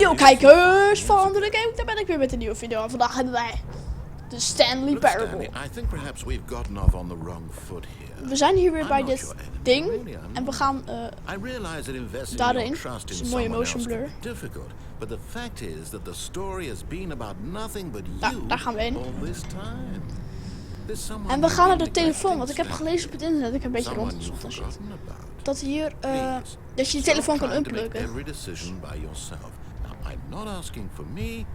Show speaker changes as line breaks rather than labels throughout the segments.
Yo kijkers van TheLuukGaming, daar ben ik weer met een nieuwe video. En vandaag hebben wij de Stanley Parable. We zijn hier weer bij dit ding en we gaan daarin. Het is een mooie motion blur. Nou, daar gaan we heen. En we gaan naar de telefoon, want ik heb gelezen op het internet, ik heb een beetje rondgezocht en shit. Dat hier, dat je je telefoon kan unpluggen. I'm not asking for me,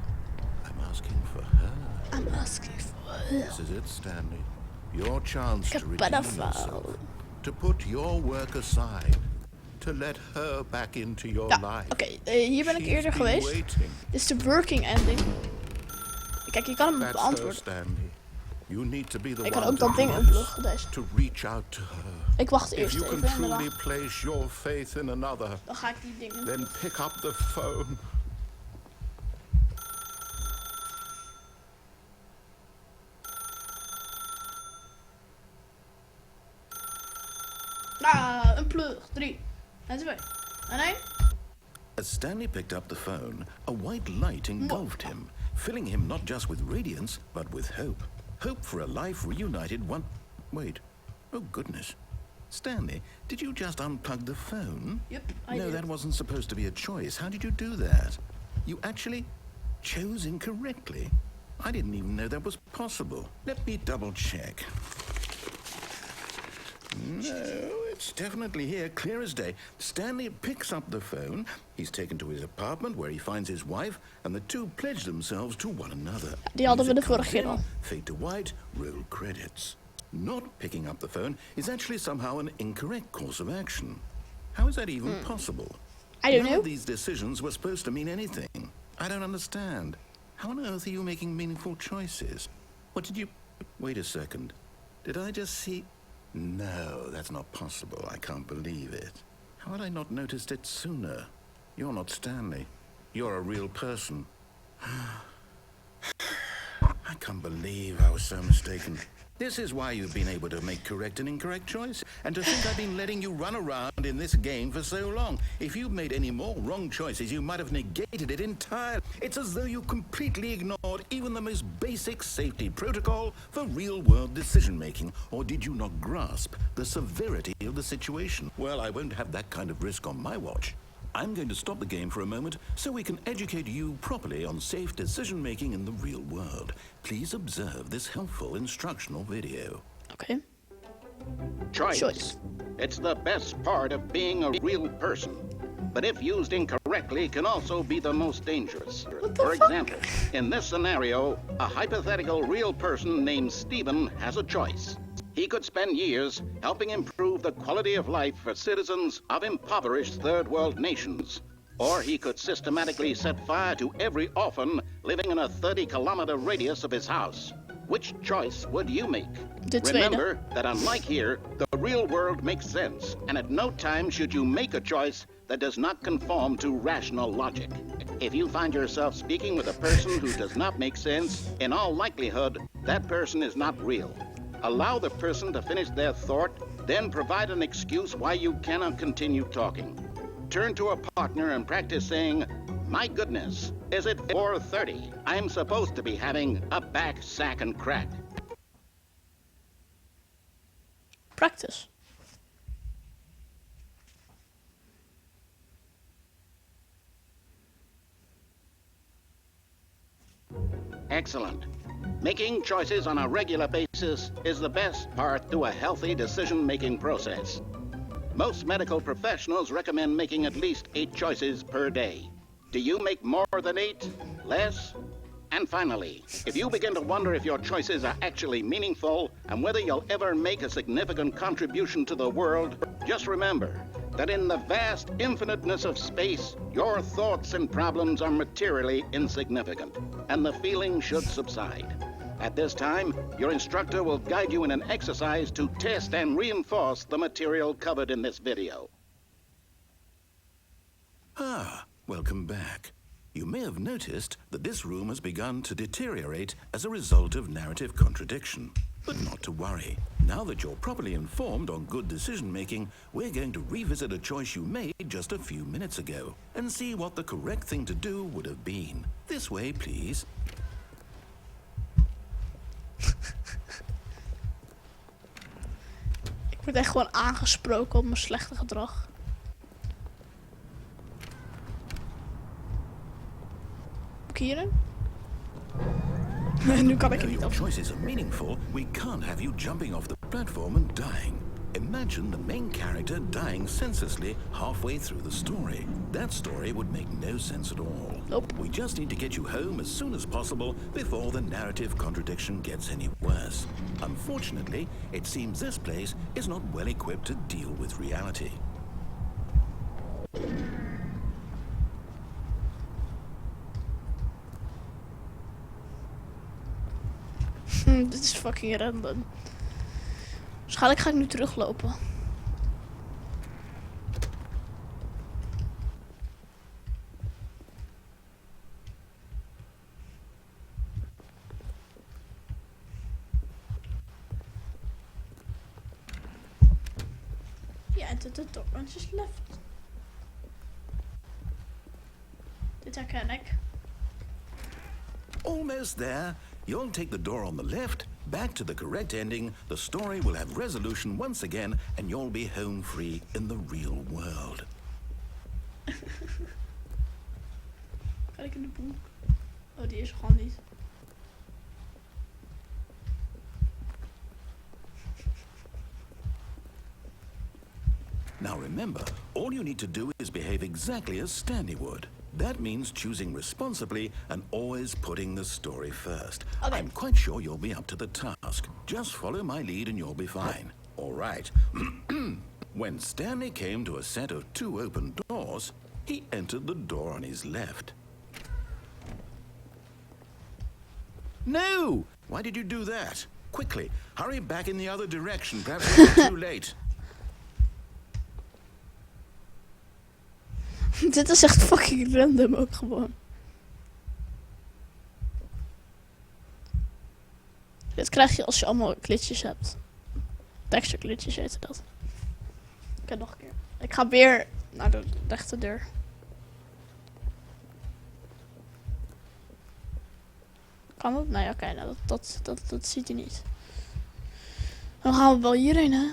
I'm asking for her. I'm asking for her. This is it, Stanley. Your chance to redeem yourself. To put your work aside. To let her back into your life. Oké, hier ben ik eerder geweest. Dit is de working ending. Kijk, je kan hem beantwoorden. Ik kan ook dat ding unpluggen, deze. Ik wacht eerst even en dan ga ik die dingen. Then pick up the phone. Unplug. 3 en 2 en 1.
As Stanley picked up the phone, a white light engulfed him, filling him not just with radiance, but with hope. Hope for a life reunited Wait. Oh, goodness. Stanley, did you just unplug the phone?
Yep, I did.
No, that wasn't supposed to be a choice. How did you do that? You actually chose incorrectly. I didn't even know that was possible. Let me double check. No, it's definitely here, clear as day. Stanley picks up the phone. He's taken to his apartment where he finds his wife, and the two pledge themselves to one another.
Die hadden we de vorige keer al.
Fade to white, roll credits. Not picking up the phone is actually somehow an incorrect course of action. How is that even possible?
I don't know.
None of these decisions were supposed to mean anything. I don't understand. How on earth are you making meaningful choices? What did you... Wait a second. Did I just see... No, that's not possible. I can't believe it. How had I not noticed it sooner? You're not Stanley. You're a real person. I can't believe I was so mistaken. This is why you've been able to make correct and incorrect choice. And to think I've been letting you run around in this game for so long. If you'd made any more wrong choices, you might have negated it entirely. It's as though you completely ignored even the most basic safety protocol for real-world decision-making. Or did you not grasp the severity of the situation? Well, I won't have that kind of risk on my watch. I'm going to stop the game for a moment so we can educate you properly on safe decision-making in the real world. Please observe this helpful instructional video.
Okay.
Choice. It's the best part of being a real person. But if used incorrectly, can also be the most dangerous. For example, in this scenario, a hypothetical real person named Stephen has a choice. He could spend years helping improve the quality of life for citizens of impoverished third world nations. Or he could systematically set fire to every orphan living in a 30-kilometer radius of his house. Which choice would you make? Remember that unlike here, the real world makes sense, and at no time should you make a choice that does not conform to rational logic. If you find yourself speaking with a person who does not make sense, in all likelihood, that person is not real. Allow the person to finish their thought, then provide an excuse why you cannot continue talking. Turn to a partner and practice saying, "My goodness, is it 4:30? I'm supposed to be having a back, sack, and crack."
Practice.
Excellent. Making choices on a regular basis is the best part to a healthy decision-making process. Most medical professionals recommend making at least 8 choices per day. Do you make more than 8? Less? And finally, if you begin to wonder if your choices are actually meaningful and whether you'll ever make a significant contribution to the world, just remember that in the vast infiniteness of space, your thoughts and problems are materially insignificant, and the feeling should subside. At this time, your instructor will guide you in an exercise to test and reinforce the material covered in this video.
Welcome back. You may have noticed that this room has begun to deteriorate as a result of narrative contradiction. But not to worry. Now that you're properly informed on good decision making, we're going to revisit a choice you made just a few minutes ago and see what the correct thing to do would have been. This way, please.
Ik word echt gewoon aangesproken op mijn slechte gedrag. Moet ik hierin? Nu kan ik er niet
Your
op.
choices are meaningful. We can't have you jumping off the platform and dying. Imagine the main character dying senselessly halfway through the story. That story would make no sense at all.
Nope.
We just need to get you home as soon as possible before the narrative contradiction gets any worse. Unfortunately, it seems this place is not well equipped to deal with reality.
Dit is fucking random. Waarschijnlijk ga ik nu teruglopen. Ja, de door is left. Dit herken ik.
Almost there. You'll take the door on the left, back to the correct ending, the story will have resolution once again, and you'll be home free in the real world.
Kan ik in de boek? Oh, die is er gewoon niet.
Now remember, all you need to do is behave exactly as Stanley would. That means choosing responsibly and always putting the story first.
Okay.
I'm quite sure you'll be up to the task. Just follow my lead and you'll be fine. All right. When Stanley came to a set of 2 open doors, he entered the door on his left. No! Why did you do that? Quickly, hurry back in the other direction. Perhaps it's too late.
Dit is echt fucking random ook gewoon. Dit krijg je als je allemaal glitches hebt. Texture glitches heet dat. Oké, nog een keer. Ik ga weer naar de rechterdeur. Kan dat? Nee, oké, nou, dat ziet hij niet. Dan gaan we wel hierheen, hè?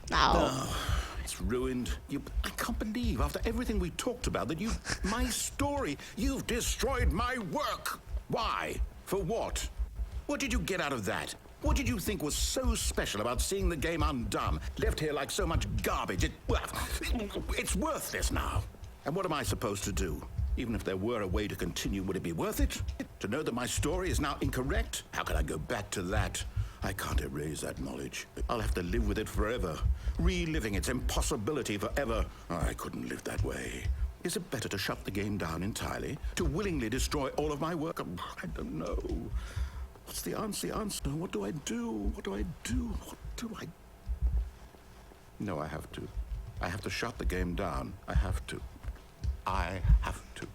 Nou.
Oh, it's ruined. I can't believe after everything we talked about that my story, you've destroyed my work. Why? For what? What did you get out of that? What did you think was so special about seeing the game undone, left here like so much garbage? It's worthless now. And what am I supposed to do? Even if there were a way to continue, would it be worth it? To know that my story is now incorrect? How can I go back to that? I can't erase that knowledge. I'll have to live with it forever, reliving its impossibility forever. I couldn't live that way. Is it better to shut the game down entirely? To willingly destroy all of my work? I don't know. What's the answer? What do I do? What do I do? What do I... No, I have to. I have to shut the game down. I have to. I have to.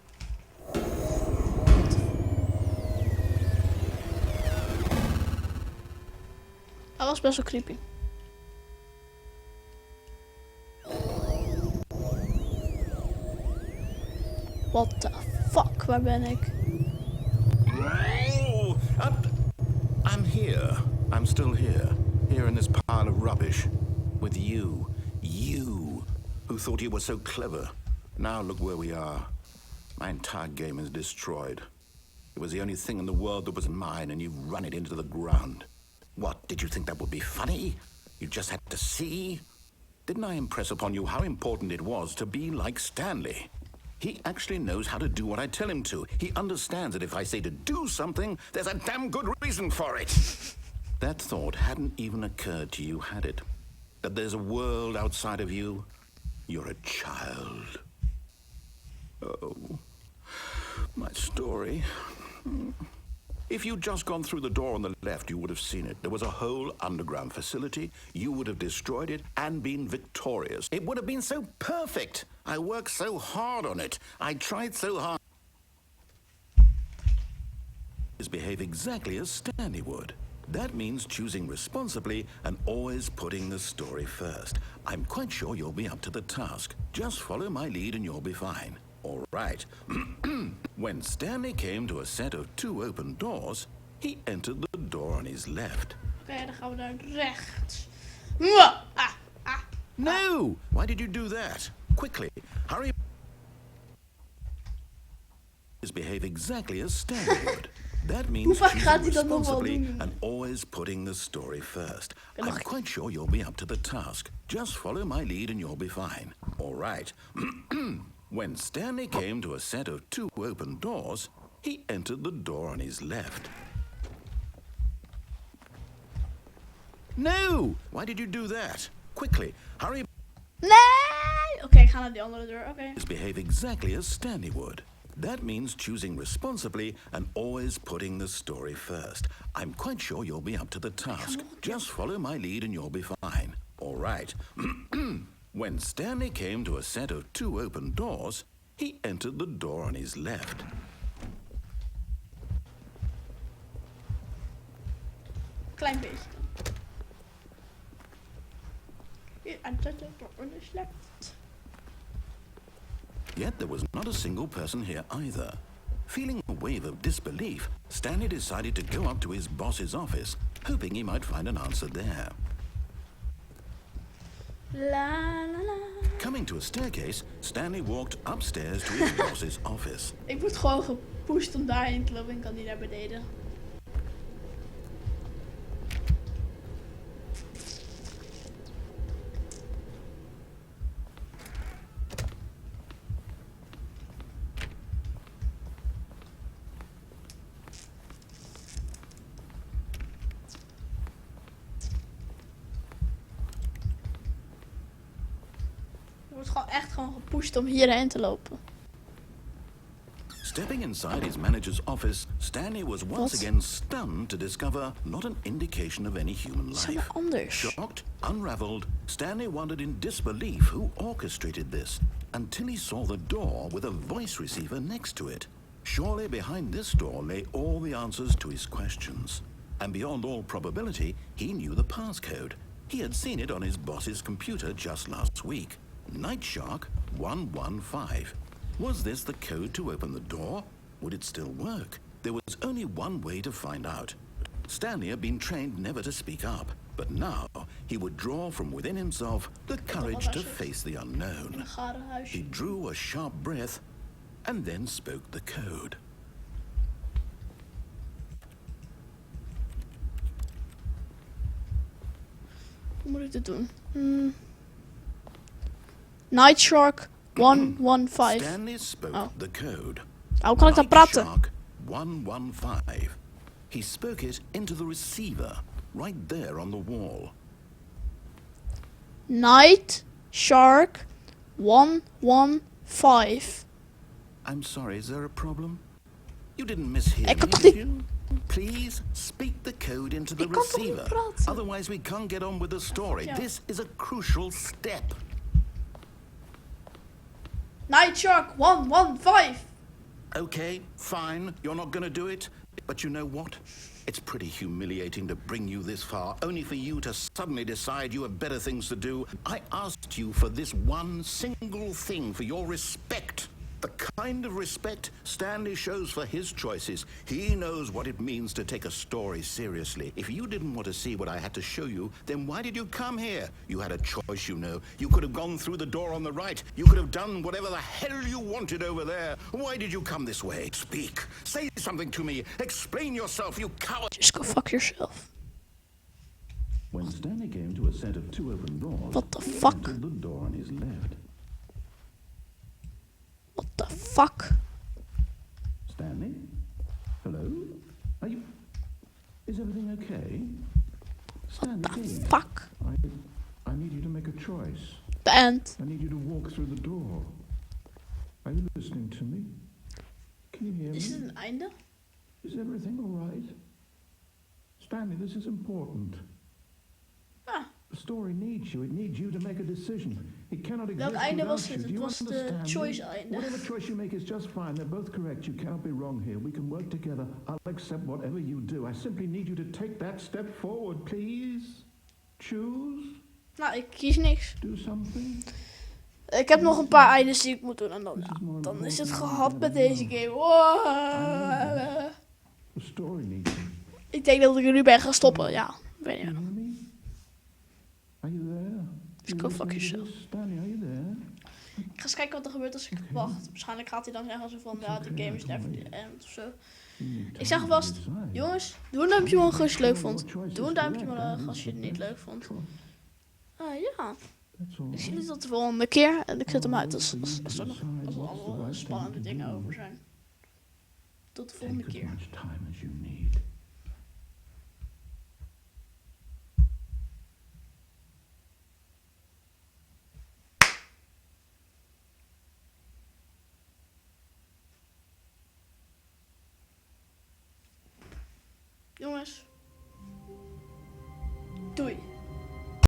Dat was best wel creepy. What the fuck, waar ben ik?
Oh, I'm here. I'm still here. Here in this pile of rubbish. With you. You, who thought you were so clever. Now look where we are. My entire game is destroyed. It was the only thing in the world that was mine, and you've run it into the ground. What, did you think that would be funny? You just had to see? Didn't I impress upon you how important it was to be like Stanley? He actually knows how to do what I tell him to. He understands that if I say to do something, there's a damn good reason for it. That thought hadn't even occurred to you, had it? That there's a world outside of you? You're a child. Oh, my story. If you'd just gone through the door on the left, you would have seen it. There was a whole underground facility. You would have destroyed it and been victorious. It would have been so perfect. I worked so hard on it. I tried so hard. Behave exactly as Stanley would. That means choosing responsibly and always putting the story first. I'm quite sure you'll be up to the task. Just follow my lead and you'll be fine. All right. When Stanley came to a set of 2 open doors, he entered the door on his left.
Oké, dan gaan we naar rechts.
No! Why did you do that? Quickly, hurry. Behave exactly as Stanley would. That means choosing responsibly and always putting the story first. I'm quite sure you'll be up to the task. Just follow my lead and you'll be fine. All right. When Stanley came to a set of 2 open doors, he entered the door on his left. No! Why did you do that? Quickly, hurry.
Nee! Oké, ik ga naar die andere deur. Oké.
Behave exactly as Stanley would. That means choosing responsibly and always putting the story first. I'm quite sure you'll be up to the task. Just follow my lead and you'll be fine. All right. When Stanley came to a set of 2 open doors, he entered the door on his left.
Klein beetje. He entered the door on his left.
Yet there was not a single person here either. Feeling a wave of disbelief, Stanley decided to go up to his boss's office, hoping he might find an answer there.
La la la.
Coming to a staircase, Stanley walked upstairs to his boss's office.
Ik word gewoon gepusht om daarheen te lopen en kan niet naar beneden. Wordt gewoon echt gepusht om hierheen te lopen.
Stepping inside his manager's office, Stanley was once again stunned to discover not an indication of any human life. Shocked, unraveled, Stanley wondered in disbelief who orchestrated this, until he saw the door with a voice receiver next to it. Surely behind this door lay all the answers to his questions. And beyond all probability, he knew the passcode. He had seen it on his boss's computer just last week. Nightshark 115. Was this the code to open the door? Would it still work? There was only one way to find out. Stanley had been trained never to speak up, but now he would draw from within himself the courage to face the unknown. He drew a sharp breath and then spoke the code.
Hoe moet ik dit doen? Nightshark 115.
Stanley spoke the code.
Hoe kan ik dan praten?
Nightshark 115. He spoke it into the receiver, right there on the wall.
Nightshark 115.
I'm sorry, is there a problem? You didn't mishear me,
Ik kan toch
did
niet...
you? Please speak the code into the
Ik kan toch niet
receiver.
praten?
Otherwise we can't get on with the story.
Ja.
This is a crucial step.
Nightshark 115.
Okay, fine, you're not gonna do it. But you know what? It's pretty humiliating to bring you this far, only for you to suddenly decide you have better things to do. I asked you for this one single thing, for your respect. The kind of respect Stanley shows for his choices. He knows what it means to take a story seriously. If you didn't want to see what I had to show you, then why did you come here? You had a choice, you know. You could have gone through the door on the right. You could have done whatever the hell you wanted over there. Why did you come this way? Speak. Say something to me. Explain yourself, you coward.
Just go fuck yourself.
When Stanley came to a set of 2 open doors,
What the fuck?
he entered the door on his left.
What the fuck?
Stanley? Hello? Are you... Is everything okay?
What the
Stanley,
fuck?
I need you to make a choice.
The end.
I need you to walk through the door. Are you listening to me? Can you hear
Is
me?
het een einde?
Is everything all right? Stanley, this is important.
Ah,
The story needs you. It needs you to make a decision. It cannot exist
welk einde was
without
het?
you.
Het
Do you
was de
understand me?
choice einde.
Whatever choice you make is just fine. They're both correct. You cannot be wrong here. We can work together. I'll accept whatever you do. I simply need you to take that step forward, please. Choose.
Nou, ik kies niks.
Do something.
Ik heb nog een paar eindes die ik moet doen en dan is het gehad met deze game. Wow.
The story needs you.
Ik denk dat ik er nu bij ga stoppen, ja. Weet je.
You hear me? Are you there?
Just go fuck yourself.
Stanley, are you there?
Ik ga eens kijken wat er gebeurt als ik wacht. Waarschijnlijk gaat hij dan zeggen zo van, ja, de game is never the end of zo. Ik zeg alvast, jongens, doe een duimpje omhoog als je het leuk vond. Doe een duimpje omhoog als je het niet leuk vond. Ja, ik zie jullie tot de volgende keer en ik zet hem uit als er nog allemaal spannende dingen over zijn. Tot de volgende keer. Jongens. Doei.